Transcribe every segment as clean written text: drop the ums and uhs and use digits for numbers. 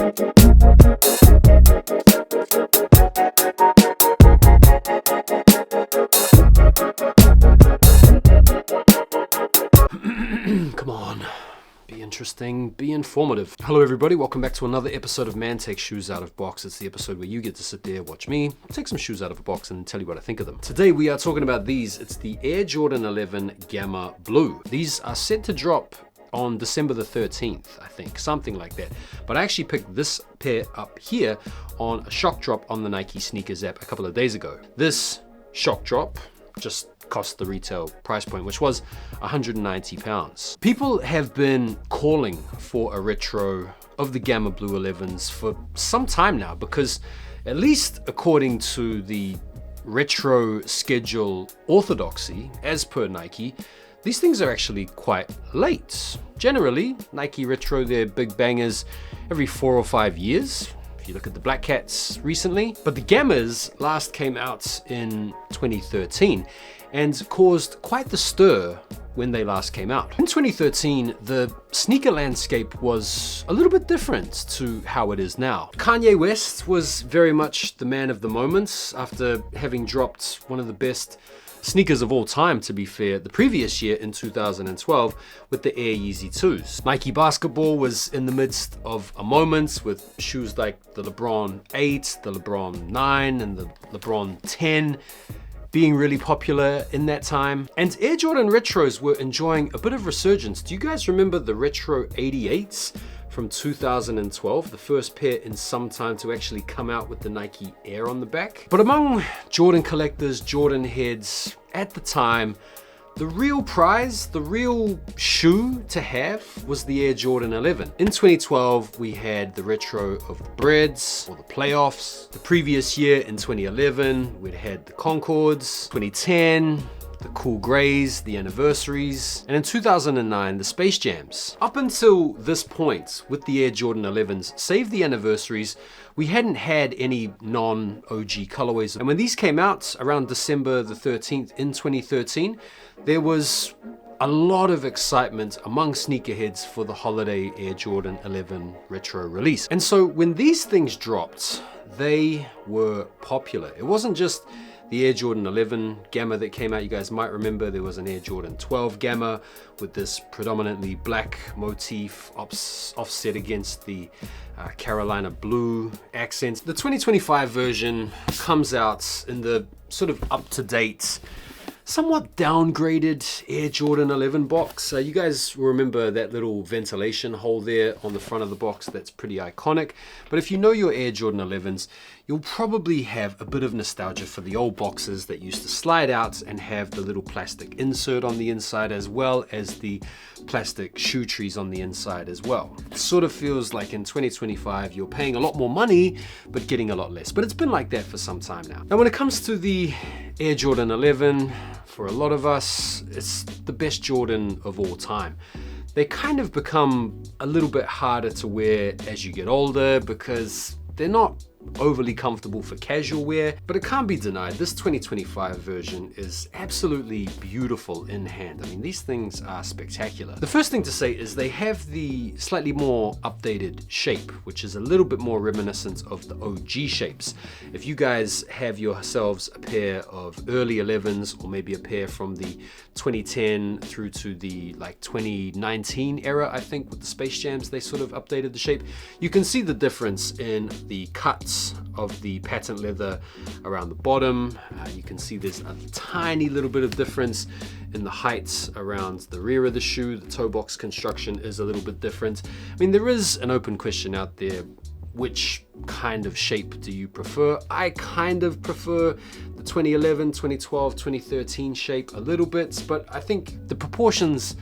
Come on, be interesting, be informative. Hello everybody, welcome back to another episode of Man Takes Shoes Out of Box. It's the episode where you get to sit there, watch me, take some shoes out of a box and tell you what I think of them. Today we are talking about these. It's the Air Jordan 11 Gamma Blue. These are set to drop on December the 13th, I think, something like that. But I actually picked this pair up here on a shock drop on the Nike Sneakers app a couple of days ago. This shock drop just cost the retail price point, which was £190. People have been calling for a retro of the Gamma Blue 11s for some time now, because at least according to the retro schedule orthodoxy, as per Nike, these things are actually quite late. Generally, Nike retro their big bangers every 4 or 5 years. If you look at the Black Cats recently, but the Gammas last came out in 2013 and caused quite the stir when they last came out. In 2013, the sneaker landscape was a little bit different to how it is now. Kanye West was very much the man of the moment after having dropped one of the best sneakers of all time, to be fair, the previous year in 2012 with the Air Yeezy 2s. Nike Basketball was in the midst of a moment with shoes like the LeBron 8, the LeBron 9, and the LeBron 10 being really popular in that time. And Air Jordan Retros were enjoying a bit of resurgence. Do you guys remember the Retro 88s from 2012? The first pair in some time to actually come out with the Nike Air on the back. But among Jordan collectors, Jordan heads at the time, the real prize, the real shoe to have was the Air Jordan 11. In 2012, we had the retro of the Breads or the Playoffs. The previous year, in 2011, we'd had the Concords. 2010, the Cool Greys, the Anniversaries, and in 2009, the Space Jams. Up until this point, with the Air Jordan 11s, save the Anniversaries, we hadn't had any non-OG colorways. And when these came out around December the 13th in 2013, there was a lot of excitement among sneakerheads for the holiday Air Jordan 11 retro release. And so when these things dropped, they were popular. It wasn't just the Air Jordan 11 Gamma that came out. You guys might remember there was an Air Jordan 12 Gamma with this predominantly black motif offset against the Carolina blue accents. The 2025 version comes out in the sort of up-to-date, somewhat downgraded Air Jordan 11 box. You guys remember that little ventilation hole there on the front of the box? That's pretty iconic. But if you know your Air Jordan 11s, you'll probably have a bit of nostalgia for the old boxes that used to slide out and have the little plastic insert on the inside, as well as the plastic shoe trees on the inside as well. It sort of feels like in 2025 you're paying a lot more money but getting a lot less. But it's been like that for some time now. Now when it comes to the Air Jordan 11, for a lot of us, it's the best Jordan of all time. They kind of become a little bit harder to wear as you get older because they're not overly comfortable for casual wear, but it can't be denied, this 2025 version is absolutely beautiful in hand. I mean, these things are spectacular. The first thing to say is they have the slightly more updated shape, which is a little bit more reminiscent of the OG shapes. If you guys have yourselves a pair of early 11s, or maybe a pair from the 2010 through to the 2019 era, I think with the Space Jams, they sort of updated the shape. You can see the difference in the cuts of the patent leather around the bottom. You can see there's a tiny little bit of difference in the height around the rear of the shoe. The toe box construction is a little bit different. I mean, there is an open question out there. Which kind of shape do you prefer? I kind of prefer the 2011, 2012, 2013 shape a little bit, but I think the proportions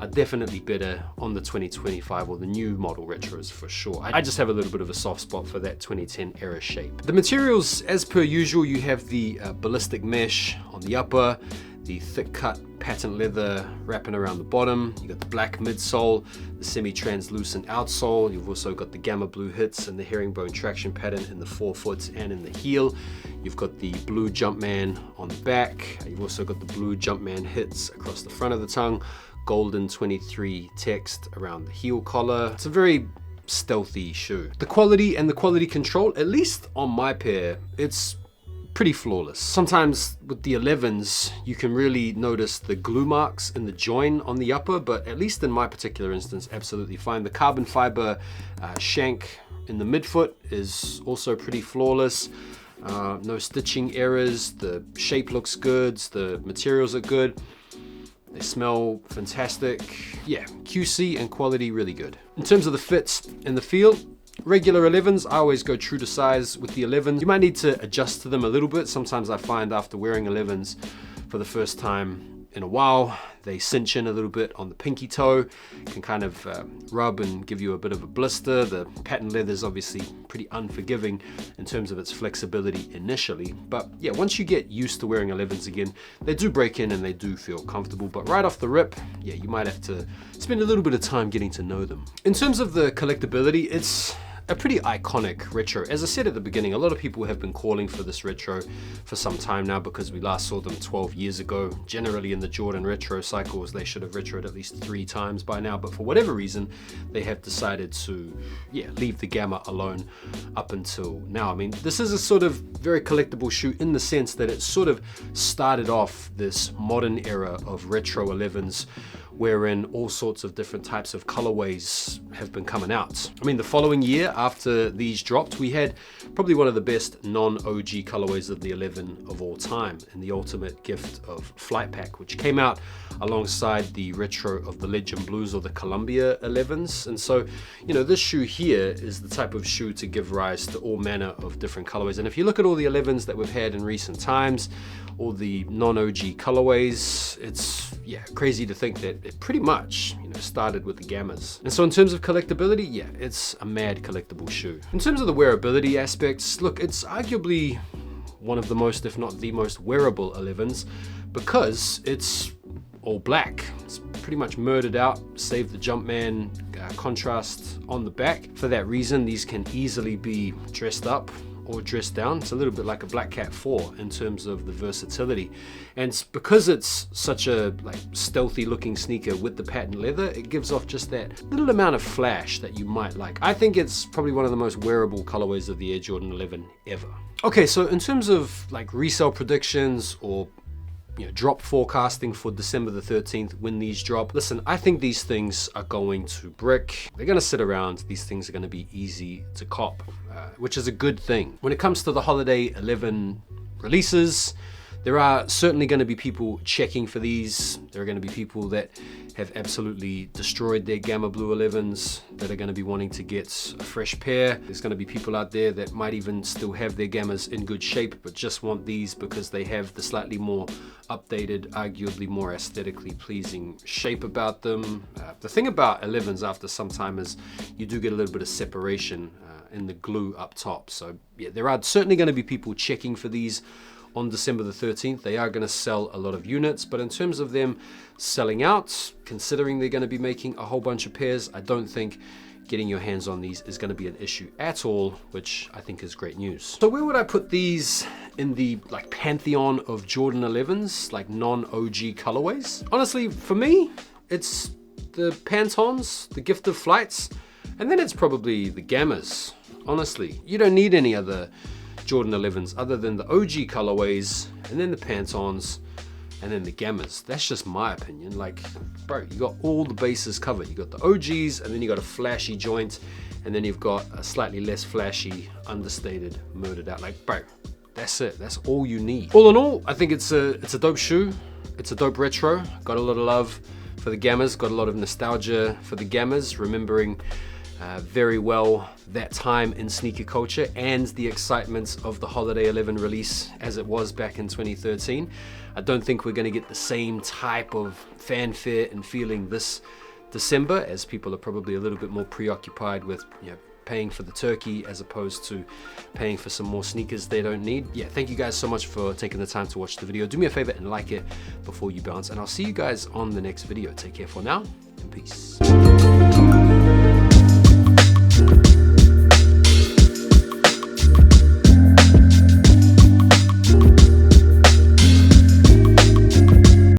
are definitely better on the 2025 or the new model retros for sure. I just have a little bit of a soft spot for that 2010 era shape. The materials, as per usual, you have the ballistic mesh on the upper, the thick cut patent leather wrapping around the bottom. You got the black midsole, the semi-translucent outsole. You've also got the Gamma Blue hits and the herringbone traction pattern in the forefoot and in the heel. You've got the blue Jumpman on the back. You've also got the blue Jumpman hits across the front of the tongue. Golden 23 text around the heel collar. It's a very stealthy shoe. The quality and the quality control, at least on my pair, it's pretty flawless. Sometimes with the 11s, you can really notice the glue marks in the join on the upper, but at least in my particular instance, absolutely fine. The carbon fiber shank in the midfoot is also pretty flawless. No stitching errors, the shape looks good, the materials are good. They smell fantastic. Yeah, QC and quality really good. In terms of the fits and the feel, regular 11s, I always go true to size with the 11s. You might need to adjust to them a little bit. Sometimes I find after wearing 11s for the first time in a while, they cinch in a little bit on the pinky toe, can kind of rub and give you a bit of a blister. The patent leather is obviously pretty unforgiving in terms of its flexibility initially, but yeah, once you get used to wearing 11s again, they do break in and they do feel comfortable. But right off the rip, yeah, you might have to spend a little bit of time getting to know them. In terms of the collectability, it's a pretty iconic retro. As I said at the beginning, a lot of people have been calling for this retro for some time now because we last saw them 12 years ago. Generally in the Jordan retro cycles, they should have retroed at least 3 times by now, but for whatever reason, they have decided to, leave the Gamma alone up until now. I mean, this is a sort of very collectible shoe in the sense that it sort of started off this modern era of retro 11s, wherein all sorts of different types of colorways have been coming out. I mean, the following year after these dropped, we had probably one of the best non-OG colorways of the 11 of all time, in the ultimate gift of Flight Pack, which came out alongside the retro of the Legend Blues or the Columbia 11s. And so, you know, this shoe here is the type of shoe to give rise to all manner of different colorways. And if you look at all the 11s that we've had in recent times, all the non-OG colorways, it's crazy to think that it pretty much started with the Gammas. And so in terms of collectability, it's a mad collectible shoe. In terms of the wearability aspects, look, it's arguably one of the most, if not the most wearable 11s, because it's all black. It's pretty much murdered out, save the Jumpman contrast on the back. For that reason, these can easily be dressed up or dressed down. It's a little bit like a Black Cat 4 in terms of the versatility. And because it's such a stealthy looking sneaker with the patent leather, it gives off just that little amount of flash that you might like. I think it's probably one of the most wearable colorways of the Air Jordan 11 ever. Okay, so in terms of resale predictions or drop forecasting for December the 13th when these drop. Listen, I think these things are going to brick. They're going to sit around. These things are going to be easy to cop, which is a good thing. When it comes to the Holiday 11 releases, there are certainly going to be people checking for these. There are going to be people that have absolutely destroyed their Gamma Blue 11s that are going to be wanting to get a fresh pair. There's going to be people out there that might even still have their Gammas in good shape but just want these because they have the slightly more updated, arguably more aesthetically pleasing shape about them. The thing about 11s after some time is you do get a little bit of separation in the glue up top. So there are certainly going to be people checking for these on December the 13th. They are going to sell a lot of units, but in terms of them selling out, considering they're going to be making a whole bunch of pairs, I don't think getting your hands on these is going to be an issue at all, which I think is great news. So where would I put these in the pantheon of Jordan 11s, non-OG colorways? Honestly, for me, it's the Pantons, the Gift of Flights, and then it's probably the Gammas. Honestly, you don't need any other Jordan 11s other than the OG colorways, and then the Pantons, and then the Gammas. That's just my opinion. Bro, you got all the bases covered. You got the OGs, and then you got a flashy joint, and then you've got a slightly less flashy, understated, murdered out. Bro, that's it. That's all you need. All in all, I think it's a dope shoe. It's a dope retro. Got a lot of love for the Gammas. Got a lot of nostalgia for the Gammas, remembering very well that time in sneaker culture and the excitement of the Holiday 11 release as it was back in 2013. I don't think we're going to get the same type of fanfare and feeling this December, as people are probably a little bit more preoccupied with paying for the turkey as opposed to paying for some more sneakers they don't need. Thank you guys so much for taking the time to watch the video. Do me a favor and like it before you bounce, and I'll see you guys on the next video. Take care for now, and peace.